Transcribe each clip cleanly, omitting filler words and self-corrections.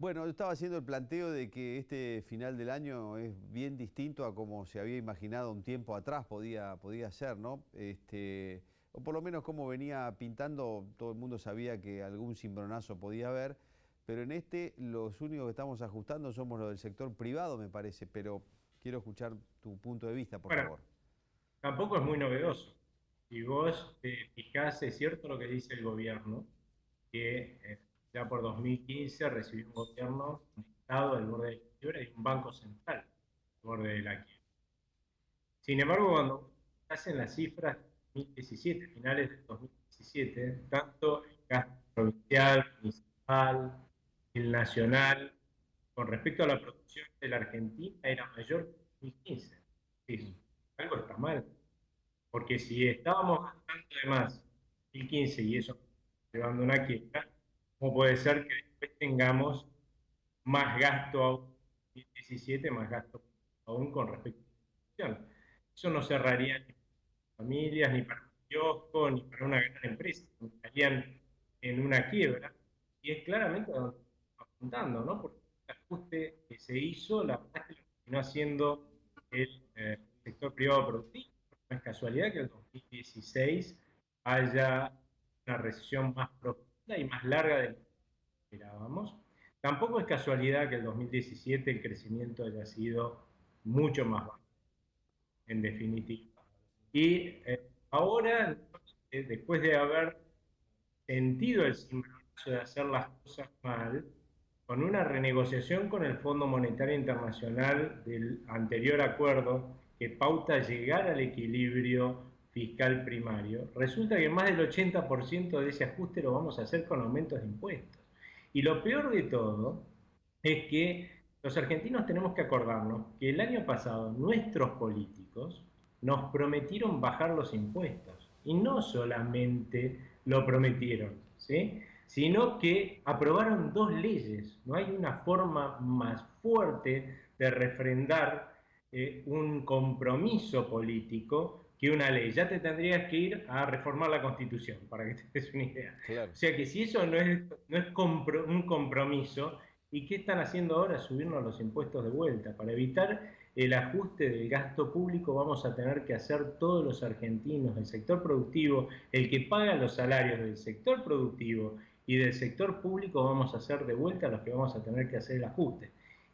Bueno, yo estaba haciendo el planteo de que este final del año es bien distinto a como se había imaginado un tiempo atrás podía ser, ¿no? O por lo menos como venía pintando, todo el mundo sabía que algún cimbronazo podía haber, pero en este los únicos que estamos ajustando somos los del sector privado, me parece, pero quiero escuchar tu punto de vista, por Bueno, favor. tampoco es muy novedoso. Si vos te fijás, es cierto lo que dice el gobierno, que ya por 2015 recibió un gobierno, un Estado al borde de la quiebra y un banco central al borde de la quiebra. Sin embargo, cuando hacen las cifras de 2017, finales de 2017, tanto el gasto provincial, municipal, el nacional, con respecto a la producción de la Argentina, era mayor que en 2015. Mm. Sí, algo está mal. Porque si estábamos gastando de más en 2015 y eso llevando una quiebra, ¿cómo puede ser que después tengamos más gasto aún en 2017, más gasto aún con respecto a la inflación? Eso no cerraría ni para familias, ni para un kiosco, ni para una gran empresa. Estarían en una quiebra. Y es claramente a donde estamos apuntando, ¿no? Porque el ajuste que se hizo, la verdad es que lo terminó haciendo el sector privado productivo. No es casualidad que el 2016 haya una recesión más profunda y más larga de lo que esperábamos. Tampoco es casualidad que el 2017 el crecimiento haya sido mucho más bajo, en definitiva. Y ahora, después de haber sentido el cimbronazo de hacer las cosas mal, con una renegociación con el Fondo Monetario Internacional del anterior acuerdo que pauta llegar al equilibrio fiscal primario, resulta que más del 80% de ese ajuste lo vamos a hacer con aumentos de impuestos. Y lo peor de todo es que los argentinos tenemos que acordarnos que el año pasado nuestros políticos nos prometieron bajar los impuestos. Y no solamente lo prometieron, ¿sí? Sino que aprobaron dos leyes. No hay una forma más fuerte de refrendar un compromiso político que una ley. Ya te tendrías que ir a reformar la Constitución, para que te des una idea. O Claro. sea que si eso no es un compromiso, ¿y qué están haciendo ahora? Subirnos los impuestos de vuelta. Para evitar el ajuste del gasto público vamos a tener que hacer todos los argentinos del sector productivo, el que paga los salarios del sector productivo y del sector público, vamos a hacer de vuelta los que vamos a tener que hacer el ajuste.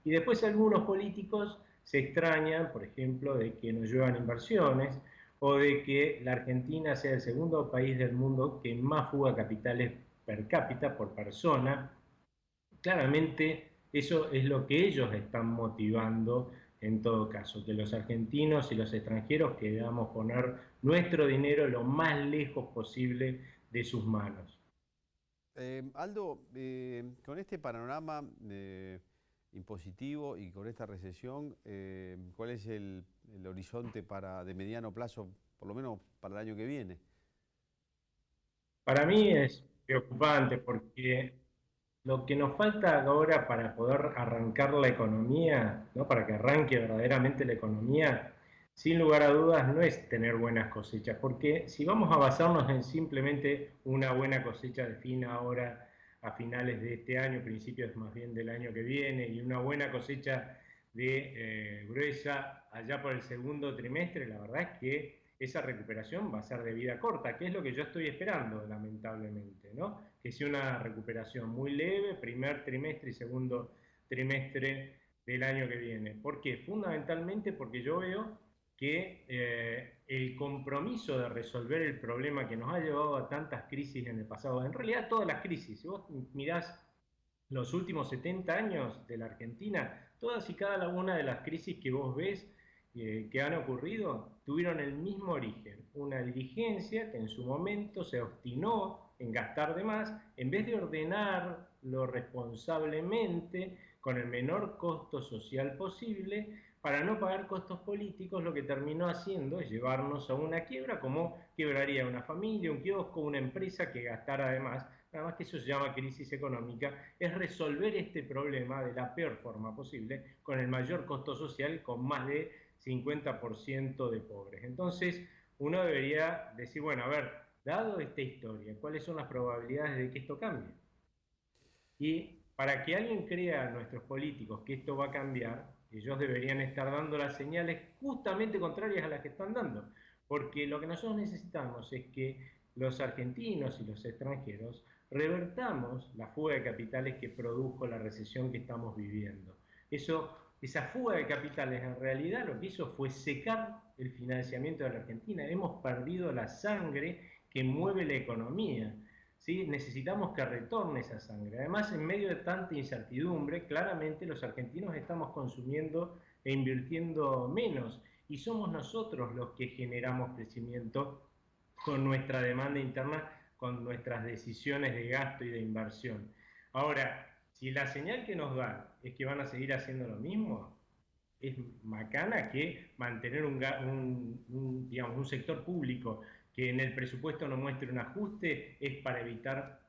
Y después algunos políticos se extrañan, por ejemplo, de que nos llevan inversiones o de que la Argentina sea el segundo país del mundo que más fuga capitales per cápita por persona. Claramente eso es lo que ellos están motivando en todo caso, que los argentinos y los extranjeros queramos poner nuestro dinero lo más lejos posible de sus manos. Aldo, con este panorama impositivo y con esta recesión, ¿cuál es el horizonte de mediano plazo, por lo menos para el año que viene? Para mí es preocupante porque lo que nos falta ahora para poder arrancar la economía, ¿no? Para que arranque verdaderamente la economía, sin lugar a dudas, no es tener buenas cosechas, porque si vamos a basarnos en simplemente una buena cosecha de fin ahora a finales de este año, principios más bien del año que viene, y una buena cosecha de gruesa allá por el segundo trimestre, la verdad es que esa recuperación va a ser de vida corta, que es lo que yo estoy esperando, lamentablemente, ¿no? Que sea una recuperación muy leve, primer trimestre y segundo trimestre del año que viene. ¿Por qué? Fundamentalmente porque yo veo que el compromiso de resolver el problema que nos ha llevado a tantas crisis en el pasado, en realidad todas las crisis, si vos mirás los últimos 70 años de la Argentina, todas y cada una de las crisis que vos ves que han ocurrido tuvieron el mismo origen, una dirigencia que en su momento se obstinó en gastar de más, en vez de ordenarlo responsablemente, con el menor costo social posible, para no pagar costos políticos, lo que terminó haciendo es llevarnos a una quiebra, como quebraría una familia, un kiosco, una empresa que gastara de más. Nada más que eso se llama crisis económica, es resolver este problema de la peor forma posible, con el mayor costo social, con más de 50% de pobres. Entonces, uno debería decir, bueno, a ver, dado esta historia, ¿cuáles son las probabilidades de que esto cambie? Y para que alguien crea a nuestros políticos que esto va a cambiar, ellos deberían estar dando las señales justamente contrarias a las que están dando. Porque lo que nosotros necesitamos es que los argentinos y los extranjeros revertamos la fuga de capitales que produjo la recesión que estamos viviendo. Esa fuga de capitales en realidad lo que hizo fue secar el financiamiento de la Argentina. Hemos perdido la sangre que mueve la economía. ¿Sí? Necesitamos que retorne esa sangre. Además, en medio de tanta incertidumbre, claramente los argentinos estamos consumiendo e invirtiendo menos y somos nosotros los que generamos crecimiento con nuestra demanda interna, con nuestras decisiones de gasto y de inversión. Ahora, si la señal que nos dan es que van a seguir haciendo lo mismo, es macana que mantener digamos, un sector público que en el presupuesto no muestre un ajuste es para evitar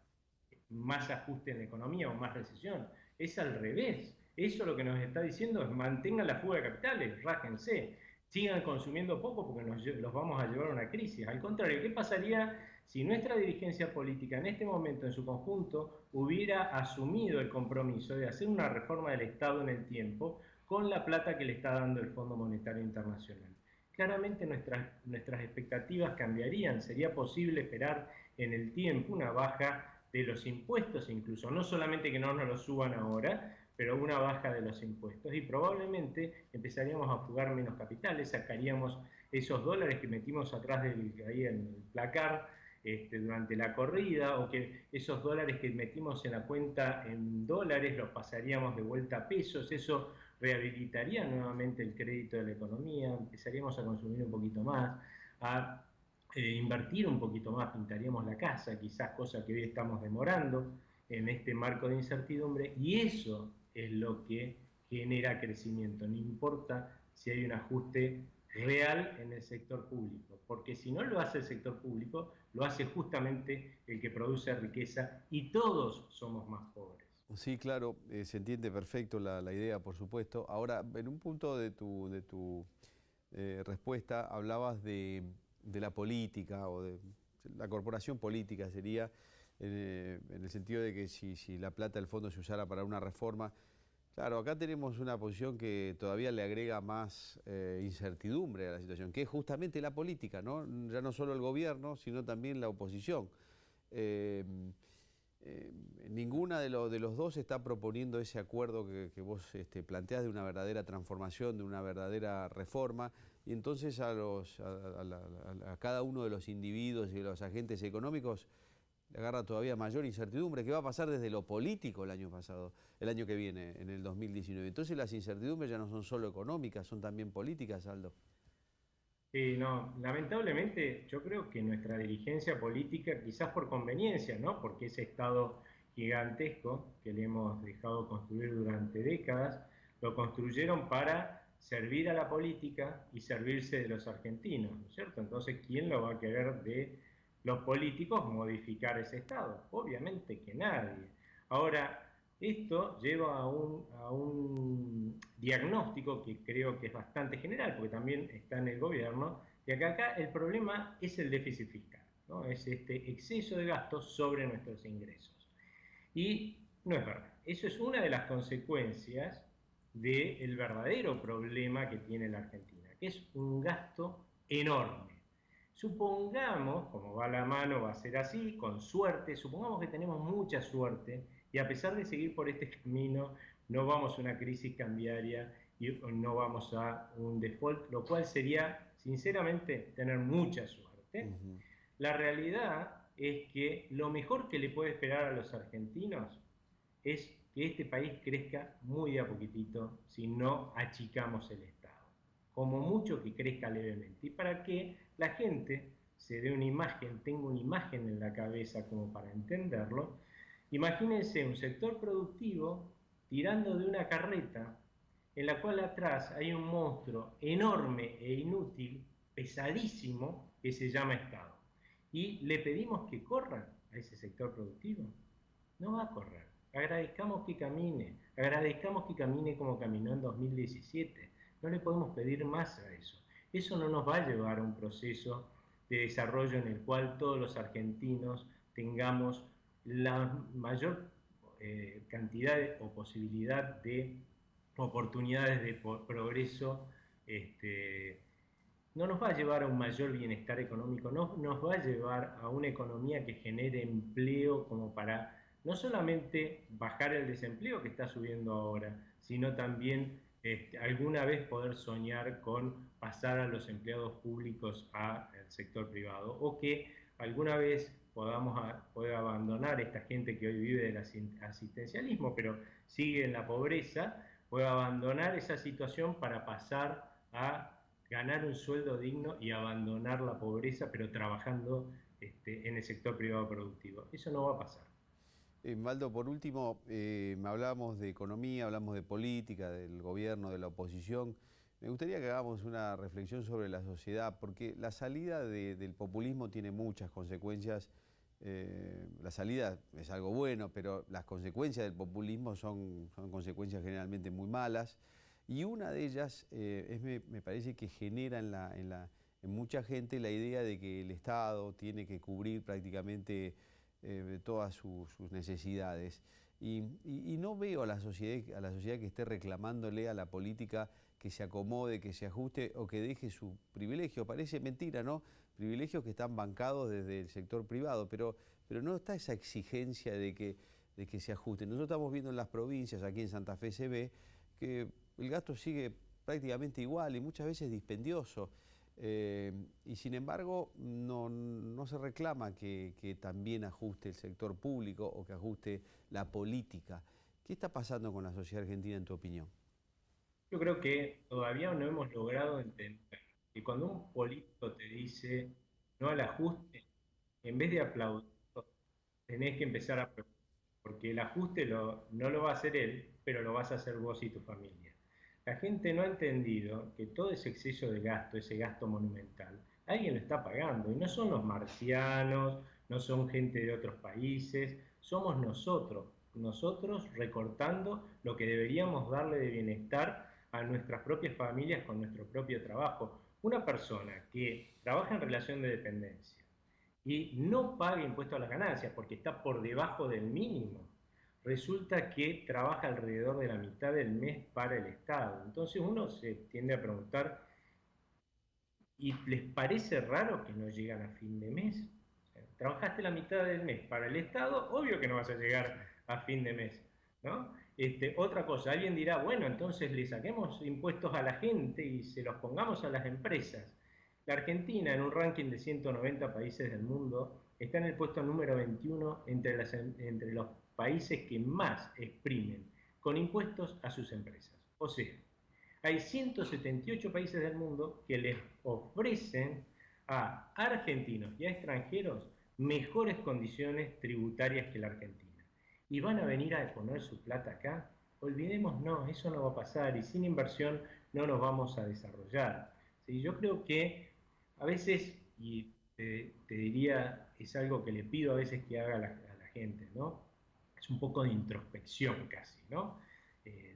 más ajuste en la economía o más recesión. Es al revés. Eso lo que nos está diciendo es mantengan la fuga de capitales, rájense, sigan consumiendo poco porque los vamos a llevar a una crisis. Al contrario, ¿qué pasaría si nuestra dirigencia política en este momento en su conjunto hubiera asumido el compromiso de hacer una reforma del Estado en el tiempo con la plata que le está dando el Fondo Monetario Internacional? Claramente nuestras expectativas cambiarían, sería posible esperar en el tiempo una baja de los impuestos incluso, no solamente que no nos lo suban ahora, pero una baja de los impuestos y probablemente empezaríamos a fugar menos capitales, sacaríamos esos dólares que metimos atrás ahí en el placar durante la corrida, o que esos dólares que metimos en la cuenta en dólares los pasaríamos de vuelta a pesos. Eso rehabilitaría nuevamente el crédito de la economía, empezaríamos a consumir un poquito más, a invertir un poquito más, pintaríamos la casa, quizás, cosa que hoy estamos demorando en este marco de incertidumbre, y eso es lo que genera crecimiento, no importa si hay un ajuste real en el sector público, porque si no lo hace el sector público, lo hace justamente el que produce riqueza y todos somos más pobres. Sí, claro, se entiende perfecto la idea, por supuesto. Ahora, en un punto de tu respuesta hablabas de la política o de la corporación política, sería en el sentido de que si la plata del fondo se usara para una reforma. Claro, acá tenemos una posición que todavía le agrega más incertidumbre a la situación, que es justamente la política, ¿no? Ya no solo el gobierno, sino también la oposición. Eh, Ninguna de los dos está proponiendo ese acuerdo que vos planteás de una verdadera transformación, de una verdadera reforma, y entonces a cada uno de los individuos y de los agentes económicos le agarra todavía mayor incertidumbre. ¿Qué va a pasar desde lo político el año que viene, en el 2019? Entonces las incertidumbres ya no son solo económicas, son también políticas, Aldo. Sí, no, lamentablemente yo creo que nuestra dirigencia política, quizás por conveniencia, ¿no? Porque ese Estado gigantesco que le hemos dejado construir durante décadas, lo construyeron para servir a la política y servirse de los argentinos, ¿no es cierto? Entonces, ¿quién lo va a querer de los políticos modificar ese Estado? Obviamente que nadie. Ahora, esto lleva a un diagnóstico que creo que es bastante general, porque también está en el gobierno, de que acá el problema es el déficit fiscal, ¿no? Es este exceso de gastos sobre nuestros ingresos. Y no es verdad. Eso es una de las consecuencias del verdadero problema que tiene la Argentina, que es un gasto enorme. Supongamos, como va la mano, va a ser así, con suerte, supongamos que tenemos mucha suerte y a pesar de seguir por este camino, no vamos a una crisis cambiaria y no vamos a un default, lo cual sería, sinceramente, tener mucha suerte. La realidad es que lo mejor que le puede esperar a los argentinos es que este país crezca muy de a poquitito si no achicamos el Estado. Como mucho que crezca levemente. Y para que la gente se dé una imagen, tenga una imagen en la cabeza como para entenderlo, imagínense un sector productivo tirando de una carreta en la cual atrás hay un monstruo enorme e inútil, pesadísimo, que se llama Estado. Y le pedimos que corra a ese sector productivo. No va a correr. Agradezcamos que camine como caminó en 2017. No le podemos pedir más a eso. Eso no nos va a llevar a un proceso de desarrollo en el cual todos los argentinos tengamos la mayor cantidad o posibilidad de oportunidades de progreso, no nos va a llevar a un mayor bienestar económico, no nos va a llevar a una economía que genere empleo como para no solamente bajar el desempleo que está subiendo ahora, sino también alguna vez poder soñar con pasar a los empleados públicos al sector privado, o que alguna vez podamos poder abandonar esta gente que hoy vive del asistencialismo, pero sigue en la pobreza, pueda abandonar esa situación para pasar a ganar un sueldo digno y abandonar la pobreza, pero trabajando en el sector privado productivo. Eso no va a pasar. Maldo, por último, hablábamos de economía, hablamos de política, del gobierno, de la oposición. Me gustaría que hagamos una reflexión sobre la sociedad, porque la salida del populismo tiene muchas consecuencias. La salida es algo bueno, pero las consecuencias del populismo son consecuencias generalmente muy malas. Y una de ellas me parece que genera en mucha gente la idea de que el Estado tiene que cubrir prácticamente todas sus necesidades. Y no veo a la sociedad que esté reclamándole a la política que se acomode, que se ajuste o que deje su privilegio. Parece mentira, ¿no? Privilegios que están bancados desde el sector privado, pero no está esa exigencia de que se ajuste. Nosotros estamos viendo en las provincias, aquí en Santa Fe se ve, que el gasto sigue prácticamente igual y muchas veces dispendioso. Y sin embargo no se reclama que también ajuste el sector público o que ajuste la política. ¿Qué está pasando con la sociedad argentina en tu opinión? Yo creo que todavía no hemos logrado entender que cuando un político te dice no al ajuste, en vez de aplaudir, tenés que empezar a preocupar, porque el ajuste no lo va a hacer él, pero lo vas a hacer vos y tu familia. La gente no ha entendido que todo ese exceso de gasto, ese gasto monumental, alguien lo está pagando. Y no son los marcianos, no son gente de otros países, somos nosotros recortando lo que deberíamos darle de bienestar a nuestras propias familias con nuestro propio trabajo. Una persona que trabaja en relación de dependencia y no paga impuesto a las ganancias porque está por debajo del mínimo, resulta que trabaja alrededor de la mitad del mes para el Estado. Entonces uno se tiende a preguntar, ¿y les parece raro que no llegan a fin de mes? O sea, trabajaste la mitad del mes para el Estado, obvio que no vas a llegar a fin de mes, ¿no? Otra cosa, alguien dirá, bueno, entonces le saquemos impuestos a la gente y se los pongamos a las empresas. La Argentina, en un ranking de 190 países del mundo, está en el puesto número 21 entre los países que más exprimen con impuestos a sus empresas. O sea, hay 178 países del mundo que les ofrecen a argentinos y a extranjeros mejores condiciones tributarias que la Argentina. ¿Y van a venir a poner su plata acá? Olvidemos, no, eso no va a pasar y sin inversión no nos vamos a desarrollar. ¿Sí? Yo creo que a veces, y te diría, es algo que le pido a veces que haga a la gente, ¿no? Es un poco de introspección casi, ¿no?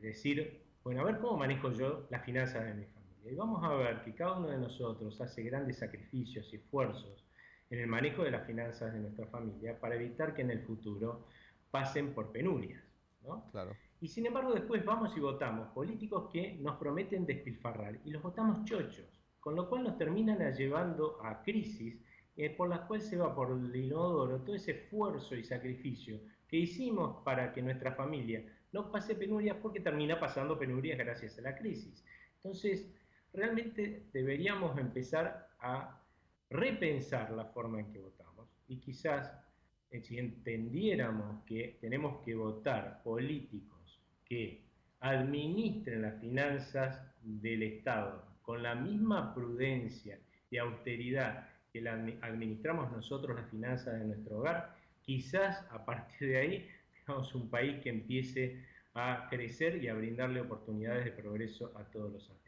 Decir, bueno, a ver cómo manejo yo las finanzas de mi familia. Y vamos a ver que cada uno de nosotros hace grandes sacrificios y esfuerzos en el manejo de las finanzas de nuestra familia para evitar que en el futuro pasen por penurias, ¿no? Claro. Y sin embargo después vamos y votamos políticos que nos prometen despilfarrar y los votamos chochos, con lo cual nos terminan llevando a crisis por las cuales se va por el inodoro todo ese esfuerzo y sacrificio que hicimos para que nuestra familia no pase penurias, porque termina pasando penurias gracias a la crisis. Entonces, realmente deberíamos empezar a repensar la forma en que votamos y quizás si entendiéramos que tenemos que votar políticos que administren las finanzas del Estado con la misma prudencia y austeridad que la administramos nosotros las finanzas de nuestro hogar, quizás a partir de ahí tengamos un país que empiece a crecer y a brindarle oportunidades de progreso a todos los argentinos.